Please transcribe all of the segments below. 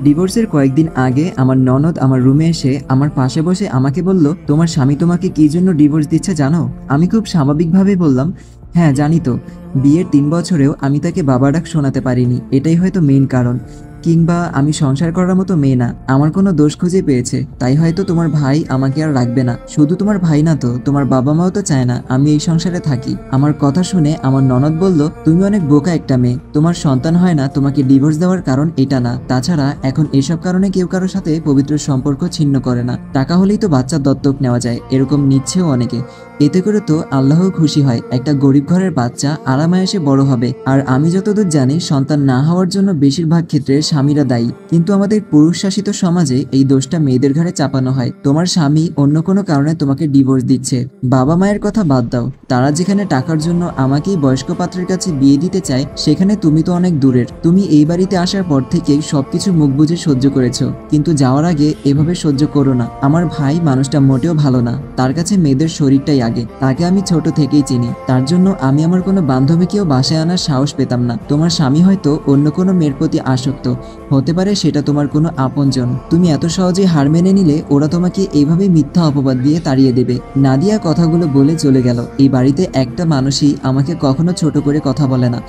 ডিভোর্সের কয়েকদিন আগে আমার ননদ আমার রুমে এসে আমার পাশে বসে আমাকে বলল, তোমার স্বামী তোমাকে কি জন্য ডিভোর্স দিচ্ছে জানো? আমি খুব স্বাভাবিকভাবে বললাম, হ্যাঁ জানি তো। বিয়ের 3 বছরেও আমি তাকে বাবা ডাক শোনাতে পারিনি, এটাই হয়তো মেইন কারণ। কিংবা আমি সংসার করার মতো মেয়ে না, আমার কোনো দোষ খুঁজে পেয়েছে, তাই হয়তো তোমার ভাই আমাকে আর রাখবে না। শুধু তোমার ভাই না তো, তোমার বাবা মাও তো চায় না আমি এই সংসারে থাকি। আমার কথা শুনে আমার ননদ বলল, তুমি অনেক বোকা একটা মেয়ে, তোমার সন্তান হয় না তোমাকে ডিভোর্স দেওয়ার কারণ এটা না। তাছাড়া এখন এসব কারণে কেউ কারোর সাথে পবিত্র সম্পর্ক ছিন্ন করে না, টাকা হলেই তো বাচ্চা দত্তক নেওয়া যায়, এরকম নিচ্ছেও অনেকে। এতে করে তো আল্লাহ খুশি হয়, একটা গরিব ঘরের বাচ্চা আরামায়েশে বড় হবে। আর আমি যতদূর জানি সন্তান না হওয়ার জন্য বেশিরভাগ ক্ষেত্রে স্বামীরা দায়ী, কিন্তু আমাদের পুরুষ শাসিত সমাজে এই দোষটা মেয়েদের ঘাড়ে চাপানো হয়। তোমার স্বামী অন্য কোনো কারণে তোমাকে ডিভোর্স দিচ্ছে, বাবা মায়ের কথা বাদ দাও, তারা যেখানে টাকার জন্য আমাকেই বয়স্ক পাত্রের কাছে বিয়ে দিতে চায়, সেখানে তুমি তো অনেক দূরের। তুমি এই বাড়িতে আসার পর থেকেই সবকিছু মুখ বুঝে সহ্য করেছো, কিন্তু যাওয়ার আগে এভাবে সহ্য করো না। আমার ভাই মানুষটা মোটেও ভালো না, তার কাছে মেয়েদের শরীরটাই আগে। তাকে আমি ছোট থেকেই চিনি, তার জন্য আমি আমার কোনো বান্ধবীকেও বাসায় আনার সাহস পেতাম না। তোমার স্বামী হয়তো অন্য কোনো মেয়ের প্রতি আসক্ত হতে পারে, সেটা তোমার কোনো আপনজন। তুমি এত সহজে হার মেনে নিলে ওরা তোমাকে এইভাবে মিথ্যা অপবাদ দিয়ে তাড়িয়ে দেবে। নাদিয়া কথাগুলো বলে চলে গেল। এই বাড়িতে একটা মানুষই আমাকে কখনো ছোট করে কথা বলে না,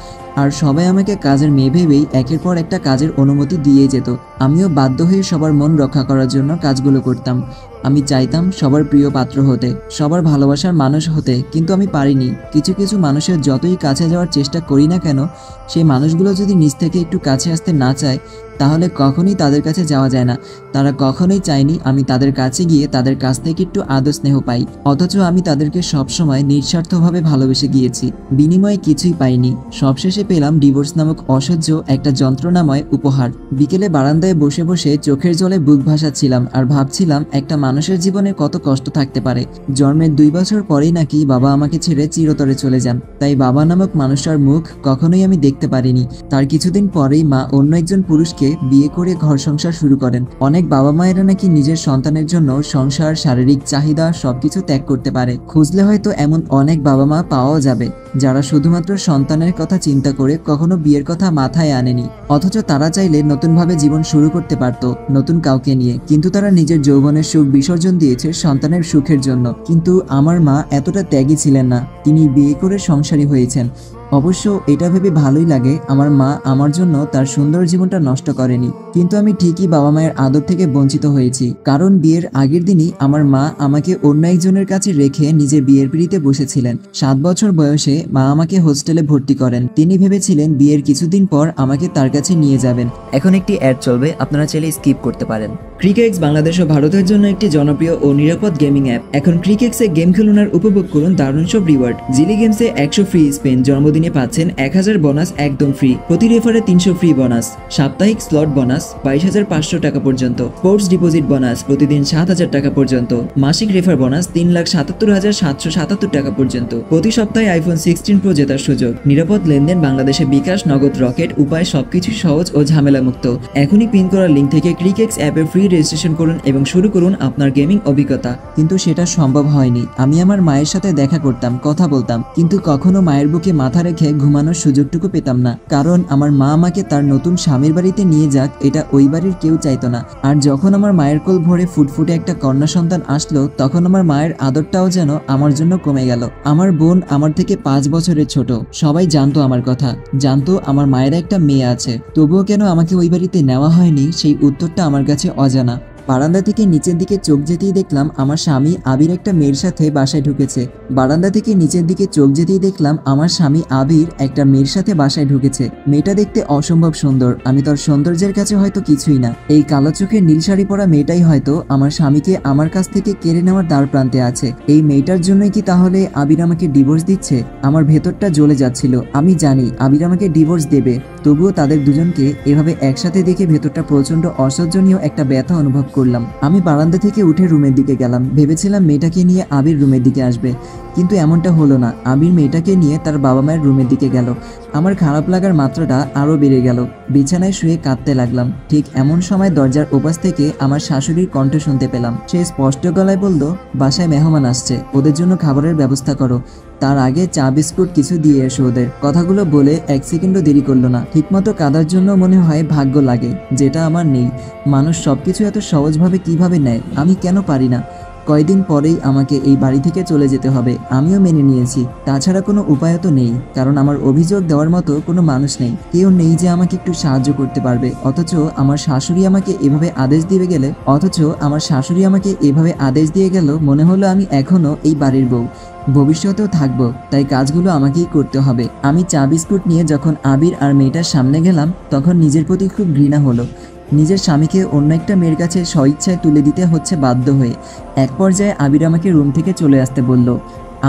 আর সবাই আমাকে কাজের মেয়ে ভেবেই একের পর একটা কাজের অনুমতি দিয়ে যেত। আমিও বাধ্য হয়ে সবার মন রক্ষা করার জন্য কাজগুলো করতাম। আমি চাইতাম সবার প্রিয় পাত্র হতে, সবার ভালোবাসার মানুষ হতে, কিন্তু আমি পারিনি। কিছু কিছু মানুষের যতই কাছে যাওয়ার চেষ্টা করি না কেন, সেই মানুষগুলো যদি নিজ থেকে একটু কাছে আসতে না চায়, তাহলে কখনোই তাদের কাছে যাওয়া যায় না। তারা কখনোই চায়নি আমি তাদের কাছে গিয়ে তাদের কাছ থেকে একটু আদর স্নেহ পাই, অথচ আমি তাদেরকে সবসময় নিঃস্বার্থভাবে ভালোবেসে গিয়েছি, বিনিময়ে কিছুই পাইনি। সবশেষে পেলাম ডিভোর্স নামক অসহ্য একটা যন্ত্রণাময় উপহার। বিকেলে বারান্দায় বসে বসে চোখের জলে বুক ভাসাচ্ছিলাম আর ভাবছিলাম একটা মানুষের জীবনে কত কষ্ট থাকতে পারে। জন্মের 2 বছর পরেই নাকি বাবা আমাকে ছেড়ে চিরতরে চলে যান, তাই বাবা নামক মানুষটার মুখ কখনোই আমি দেখতে পারিনি। তার কিছুদিন পরেই মা অন্য একজন পুরুষকে বিয়ে করে ঘর সংসার শুরু করেন। অনেক বাবা মায়েরা নাকি নিজের সন্তানের জন্য সংসার, শারীরিক চাহিদা সবকিছু ত্যাগ করতে পারে। খুঁজলে হয়তো এমন অনেক বাবা মা পাওয়াও যাবে যারা শুধুমাত্র সন্তানের কথা চিন্তা করে কখনো বিয়ের কথা মাথায় আনেনি, অথচ তারা চাইলে নতুনভাবে জীবন শুরু করতে পারত নতুন কাউকে নিয়ে, কিন্তু তারা নিজের যৌবনের সুখ বিসর্জন দিয়েছে সন্তানের সুখের জন্য। কিন্তু আমার মা এতটা ত্যাগী ছিলেন না, তিনি বিয়ে করে সংসারী হয়েছেন। অবশ্য এটা ভেবে ভালোই লাগে, আমার মা আমার জন্য তার সুন্দর জীবনটা নষ্ট করেনি। কিন্তু আমি ঠিকই বাবা মায়ের আদর থেকে বঞ্চিত হয়েছি, কারণ বিয়ের আগের দিনই আমার মা আমাকে অন্য একজনের কাছে রেখে নিজের বিয়ের পিঁড়িতে বসেছিলেন। 7 বছর বয়সে মা আমাকে হোস্টেলে ভর্তি করেন। তিনি ভেবেছিলেন বিয়ের কিছুদিন পর আমাকে তার কাছে নিয়ে যাবেন। এখন একটি অ্যাড চলবে, আপনারা চাইলে স্কিপ করতে পারেন। ক্রিকেক্স বাংলাদেশ ও ভারতের জন্য একটি জনপ্রিয় ও নিরাপদ গেমিং অ্যাপ। এখন ক্রিকেক্সে গেম খেলুন আর উপভোগ করুন দারুণ সব রিওয়ার্ড। জিলি গেমসে 100 ফ্রি স্পেন, জন্মদিনে পাচ্ছেন 1000 বোনাস একদম ফ্রি, প্রতি রেফারে 300 ফ্রি বোনাস, সাপ্তাহিক স্লট বোনাস 22,500 টাকা পর্যন্ত, স্পোর্টস ডিপোজিট বোনাস প্রতিদিন 7,000 টাকা পর্যন্ত, মাসিক রেফার বোনাস 3,77,777 টাকা পর্যন্ত, প্রতি সপ্তাহে আইফোন 16 প্রো জেতার সুযোগ। নিরাপদ লেনদেন বাংলাদেশে বিকাশ, নগদ, রকেট উপায়, সবকিছু সহজ ও ঝামেলা মুক্ত। এখনই পিন করা লিঙ্ক থেকে ক্রিকেক্স অ্যাপে ফ্রি রেজিস্ট্রেশন করুন এবং শুরু করুন আপনার গেমিং অভিজ্ঞতা। কিন্তু সেটা সম্ভব হয়নি। আমি আমার মায়ের সাথে দেখা করতাম, কথা বলতাম, কিন্তু কখনো মায়ের বুকে মাথা রেখে ঘুমানোর সুযোগটুকু পেতাম না, কারণ আমার মা আমাকে তার নতুন স্বামীর বাড়িতে নিয়ে যাক এটা ওই বাড়ির কেউ চাইতো না। আর যখন আমার মায়ের কোল ভরে ফুটফুটে একটা কন্যা সন্তান আসলো, তখন আমার মায়ের আদরটাও যেন আমার জন্য কমে গেল। আমার বোন আমার থেকে 5 বছরের ছোট, সবাই জানতো আমার কথা, জানতো আমার মায়ের একটা মেয়ে আছে, তবুও কেন আমাকে ওই বাড়িতে নেওয়া হয়নি সেই উত্তরটা আমার কাছে অজানা। বারান্দা থেকে নিচের দিকে চোখ যেতেই দেখলাম আমার স্বামী আবির একটা মেয়ের সাথে বাসায় ঢুকেছে। বারান্দা থেকে নিচের দিকে চোখ যেতেই দেখলাম আমার স্বামী আবির একটা মেয়ের সাথে বাসায় ঢুকেছে। মেয়েটা দেখতে অসম্ভব সুন্দর, আমি তার সৌন্দর্যের কাছে হয়তো কিছুই না। এই কালো চোখের নীল শাড়ি পরা মেয়েটাই হয়তো আমার স্বামীকে আমার কাছ থেকে কেড়ে নেওয়ার দ্বার প্রান্তে আছে। এই মেয়েটার জন্যই কি তাহলে আবির আমাকে ডিভোর্স দিচ্ছে? আমার ভেতরটা জ্বলে যাচ্ছিল। আমি জানি আবির আমাকে ডিভোর্স দেবে, তবুও তাদের দুজনকে এভাবে একসাথে দেখে ভেতরটা প্রচন্ড অসহ্যনীয় একটা ব্যথা অনুভব করলাম। আমি বারান্দা থেকে উঠে রুমের দিকে গেলাম, ভেবেছিলাম মেয়েটাকে নিয়ে আবির রুমের দিকে আসবে, কিন্তু এমনটা হলো না। আবির মেয়েটাকে নিয়ে তার বাবা মায়ের রুমের দিকে গেল। আমার খারাপ লাগার মাত্রাটা আরো বেড়ে গেল। বিছানায় শুয়ে কাঁদতে লাগলাম। ঠিক এমন সময় দরজার ওপাশ থেকে আমার শাশুড়ির কণ্ঠ শুনতে পেলাম। সে স্পষ্ট গলায় বলল, বাসায় মেহমান আসছে, ওদের জন্য খাবারের ব্যবস্থা করো। তার আগে চা বিস্কুট কিছু দিয়ে এসো ওদের। কথাগুলো বলে 1 সেকেন্ডও দেরি করলো না। ঠিকমতো কাঁদার জন্য মনে হয় ভাগ্য লাগে, যেটা আমার নেই। মানুষ সবকিছু এত সহজভাবে কিভাবে নেয়, আমি কেন পারি না? কয়দিন পরেই আমাকে এই বাড়ি থেকে চলে যেতে হবে, আমিও মেনে নিয়েছি। তাছাড়া কোনো উপায় তো নেই, কারণ আমার অভিযোগ দেওয়ার মতো কোনো মানুষ নেই। কেউ নেই যে আমাকে একটু সাহায্য করতে পারবে। অথচ আমার শাশুড়ি আমাকে এভাবে আদেশ দিয়ে গেল, মনে হলো আমি এখনো এই বাড়ির বউ, ভবিষ্যতেও থাকবো। তাই কাজগুলো আমাকেই করতে হবে। আমি চা বিস্কুট নিয়ে যখন আবির আর মেয়েটার সামনে গেলাম, তখন নিজের প্রতি খুব ঘৃণা হলো। নিজের স্বামীকে অন্য একটা মেয়ের কাছে স্বইচ্ছায় তুলে দিতে হচ্ছে বাধ্য হয়ে। এক পর্যায়ে আবির আমাকে রুম থেকে চলে আসতে বলল।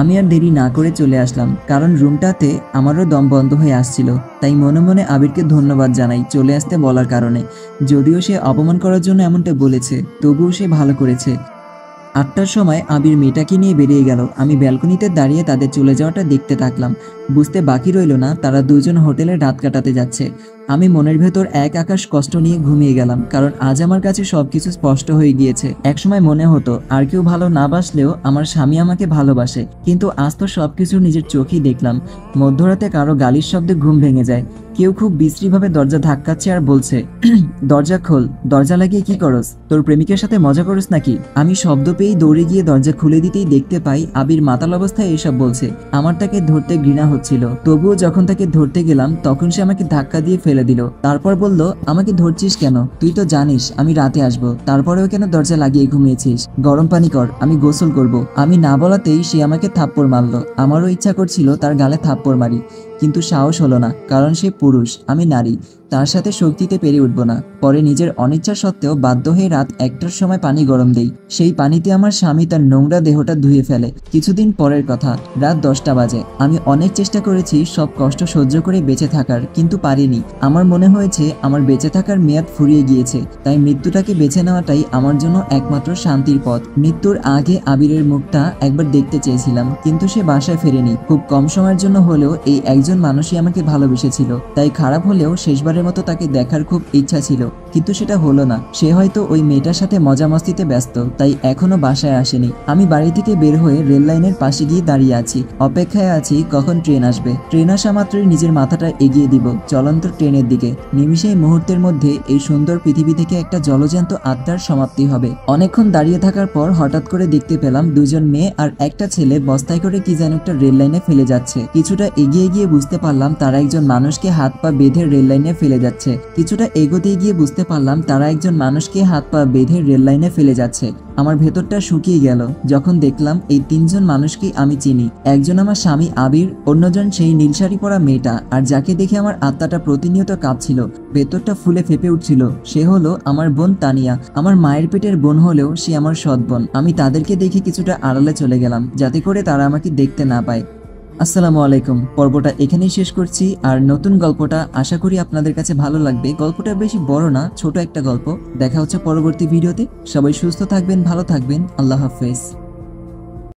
আমি আর দেরি না করে চলে আসলাম, কারণ রুমটাতে আমারও দম বন্ধ হয়ে আসছিল। তাই মনে মনে আবিরকে ধন্যবাদ জানাই চলে আসতে বলার কারণে। যদিও সে অপমান করার জন্য এমনটা বলেছে, তবুও সে ভালো করেছে। 8টার সময় আবির মেয়েটাকে নিয়ে বেরিয়ে গেল। আমি ব্যালকনিতে দাঁড়িয়ে তাদের চলে যাওয়াটা দেখতে থাকলাম। বুঝতে বাকি রইল না তারা দুজন হোটেলে রাত কাটাতে যাচ্ছে। আমি মনের ভেতর এক আকাশ কষ্ট নিয়ে ঘুমিয়ে গেলাম, কারণ আজ আমার কাছে সবকিছু স্পষ্ট হয়ে গিয়েছে। একসময় মনে হতো আর কেউ ভালো না বাসলেও আমার স্বামী আমাকে ভালোবাসে, কিন্তু আজ তো সবকিছু নিজের চোখেই দেখলাম। মধ্যরাতে কারো গালির শব্দে ঘুম ভেঙে যায়। কেউ খুব বিশ্রীভাবে দরজা ধাক্কাচ্ছে আর বলছে, দরজা খোল। দরজা লাগিয়ে কি করস? তোর প্রেমিকের সাথে মজা করস নাকি? আমি শব্দ পেয়েই দৌড়ে গিয়ে দরজা খুলে দিতেই দেখতে পাই আবির মাতাল অবস্থায় এসব বলছে। আমার তাকে ধরতে ঘৃণা হচ্ছিল, তবুও যখন তাকে ধরতে গেলাম তখন সে আমাকে ধাক্কা দিয়ে ফেলে দিল। তারপর বলল, আমাকে ধরছিস কেন? তুই তো জানিস আমি রাতে আসবো, তারপরেও কেন দরজা লাগিয়ে ঘুমিয়েছিস? গরম পানি কর, আমি গোসল করব। আমি না বলাতেই সে আমাকে থাপ্পড় মারল। আমারও ইচ্ছা করছিল তার গালে থাপ্পড় মারি, কিন্তু সাহস হলো না, কারণ সে পুরুষ, আমি নারী। তার সাথে শক্তিতে পেরে উঠবো না। পরে নিজের অনিচ্ছা সত্ত্বেও বাধ্য হয়ে রাত 1টার সময় পানি গরম দেই। সেই পানিতে আমার স্বামী তার নোংরা দেহটা ধুয়ে ফেলে। কিছুদিন পরের কথা, রাত 10টা বাজে। আমি অনেক চেষ্টা করেছি সব কষ্ট সহ্য করে বেঁচে থাকার, কিন্তু পারিনি। আমার মনে হয়েছে আমার বেঁচে থাকার মেয়াদ ফুরিয়ে গিয়েছে। তাই মৃত্যুটাকে বেছে নেওয়াটাই আমার জন্য একমাত্র শান্তির পথ। মৃত্যুর আগে আবিরের মুখটা একবার দেখতে চেয়েছিলাম, কিন্তু সে বাসায় ফেরেনি। খুব কম সময়ের জন্য হলেও এই একজন মানুষই আমাকে ভালোবেসেছিল। তাই খারাপ হলেও শেষবারের মতো তাকে দেখার খুব ইচ্ছা ছিল, কিন্তু সেটা হলো না। সে হয়তো ওই মেয়েটার সাথে মজা মস্তিতে ব্যস্ত, তাই এখনো বাসায় আসেনি। আমি বাড়ি থেকে বের হয়ে রেল লাইনের পাশে গিয়ে দাঁড়িয়ে আছি, অপেক্ষায় আছি কখন ট্রেন আসবে। ট্রেন আসা মাত্রই নিজের মাথাটা এগিয়ে দিব চলন্ত ট্রেনের দিকে। নিমিষেই মুহূর্তের মধ্যে এই সুন্দর পৃথিবী থেকে একটা জলজ্যান্ত আত্মার সমাপ্তি হবে। অনেকক্ষণ দাঁড়িয়ে থাকার পর হঠাৎ করে দেখতে পেলাম দুজন মেয়ে আর একটা ছেলে বস্তায় করে কি যেন একটা রেল লাইনে ফেলে যাচ্ছে। কিছুটা এগিয়ে গিয়ে বুঝতে পারলাম তারা একজন মানুষকে হাত পা বেঁধে রেল লাইনে ফেলে যাচ্ছে। কিছুটা এগোতে গিয়ে বুঝতে পারলাম তারা একজন মানুষকে হাত পা বেঁধে রেল লাইনে ফেলে যাচ্ছে। আমার ভেতরটা শুকিয়ে গেল যখন দেখলাম এই 3জন মানুষকেই আমি চিনি। একজন আমার স্বামী আবির, অন্যজন সেই নীল শাড়ি পরা মেয়েটা, আর যাকে দেখে আমার আত্মাটা প্রতিনিয়ত কাঁপছিল, ভেতরটা ফুলে ফেপে উঠছিল, সে হলো আমার বোন তানিয়া। আমার মায়ের পেটের বোন হলেও সে আমার সৎ বোন। আমি তাদেরকে দেখে কিছুটা আড়ালে চলে গেলাম, যাতে করে তারা আমাকে দেখতে না পায়। আসসালামু আলাইকুম। পর্বটা এখানেই শেষ করছি। আর নতুন গল্পটা আশা করি আপনাদের কাছে ভালো লাগবে। গল্পটা বেশি বড় না, ছোট একটা গল্প। দেখা হচ্ছে পরবর্তী ভিডিওতে। সবাই সুস্থ থাকবেন, ভালো থাকবেন। আল্লাহ হাফেজ।